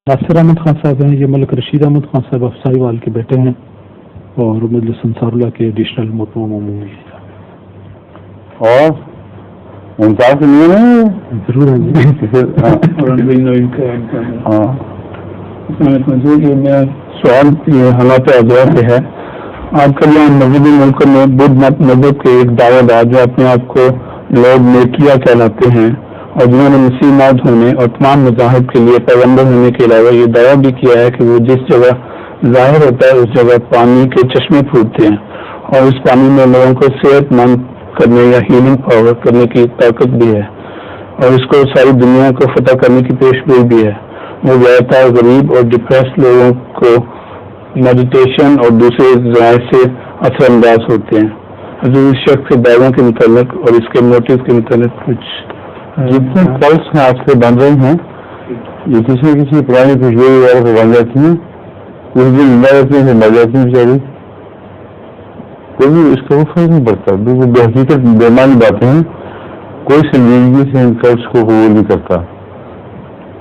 ناصر احمد خان صاحب ہیں، یہ ملک رشید احمد خان صاحب افسائی وال کے بیٹے ہیں اور مجلس انصار اللہ کے ایڈیشنل مومن ہیں۔ اور انصاف نہیں ہے ضرور ہیں جی۔ میرا سوال یہ حالات اعضاء پہ ہے۔ آج کل یہاں مذہبی ملکوں میں بدھ مت مذہب کے ایک دعوے دار جو اپنے آپ کو لوگ نیکیا کہلاتے ہیں اور جنہوں نے مسیح موعود ہونے اور تمام مذاہب کے لیے پیغمبر ہونے کے علاوہ یہ دعویٰ بھی کیا ہے کہ وہ جس جگہ ظاہر ہوتا ہے اس جگہ پانی کے چشمے پھوٹتے ہیں اور اس پانی میں لوگوں کو صحت مند کرنے یا ہیلنگ پاور کرنے کی طاقت بھی ہے اور اس کو ساری دنیا کو فتح کرنے کی پیش گوئی بھی ہے۔ وہ زیادہ تر غریب اور ڈپریس لوگوں کو میڈیٹیشن اور دوسرے ذرائع سے اثر انداز ہوتے ہیں۔ حضور اس شخص کے دعووں کے متعلق اور اس کے موٹیو کے متعلق کچھ جتنے کالس ہیں آج سے بن رہی ہیں یہ کسی نہ کسی پرانی خوشبوئی وغیرہ سے بن جاتی ہیں، کچھ دن زندہ رہتی ہیں مر جاتی ہیں بیچاری، کوئی بھی اس کا وہ فرق نہیں پڑتا، بالکل بے حقیقت بےمانی باتیں ہیں، کوئی سنجیدگی سے ان کالس کو قبول نہیں کرتا،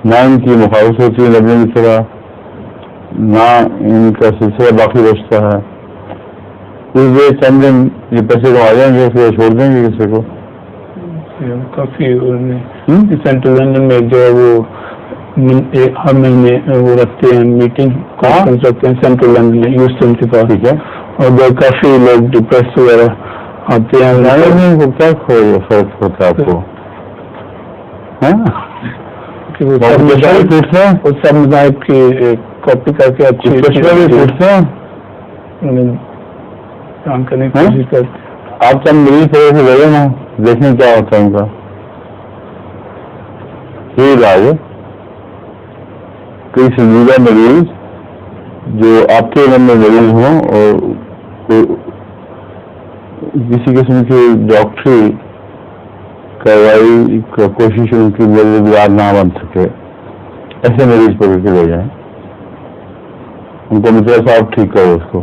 نہ ان کی مخالفت ہوتی ہے لبنے کی طرح، نہ ان کا سلسلہ باقی بچتا ہے۔ کچھ دیر چند دن یہ پیسے کما جائیں گے پھر چھوڑ دیں گے کسی کو۔ کافی سینٹرل لندن میں جو ہے وہ ہر مہینے وہ رکھتے ہیں میٹنگ رکھتے ہیں سینٹرل لندن میں یوسٹن کے پاس، ٹھیک ہے، اور کافی لوگ ڈپریس وغیرہ آتے ہیں۔ کیا فرق ہوتا ہے آپ کو؟ سب مذاہب کی کاپی کر کے اچھی کام کرنے کی کوشش کرتے۔ آپ سب میری طرح سے لگے نا دیکھیں کیا ہوتا ہے ان کا، یہ علاج ہے۔ کئی سنجیدہ مریض جو آپ کے علم میں مریض ہوں اور کسی قسم کی ڈاکٹری کارروائی کا کوشش ان کی مددگار نہ بن سکے، ایسے مریض پکڑ کے لے جائیں، ان کو مطلب صاحب ٹھیک کرو اس کو،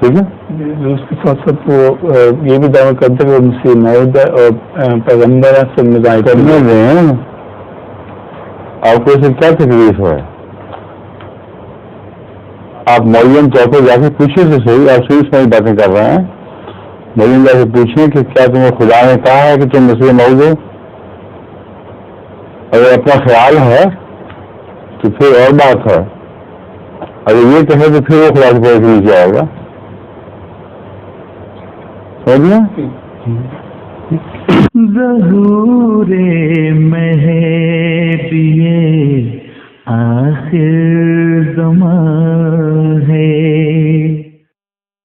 ٹھیک ہے۔ اس کے ساتھ ساتھ وہ یہ بھی دعویٰ کرتے ہیں کہ وہ مسیح موعود ہے اور پیغمبر سے مذاہب کرنے دیں۔ آپ کو اسے کیا تکلیف ہے؟ آپ معین طور پر جا کے پوچھیں تو صحیح، آپ صحیح ساری باتیں کر رہے ہیں، معین جا کے پوچھیں کہ کیا تمہیں خدا نے کہا ہے کہ تم مسیح موعود ہو؟ اگر اپنا خیال ہے تو پھر اور بات ہے، اگر یہ کہے تو پھر وہ خدا سے پڑھ کے نیچے آئے گا۔ ظہور مہدی آخر زمان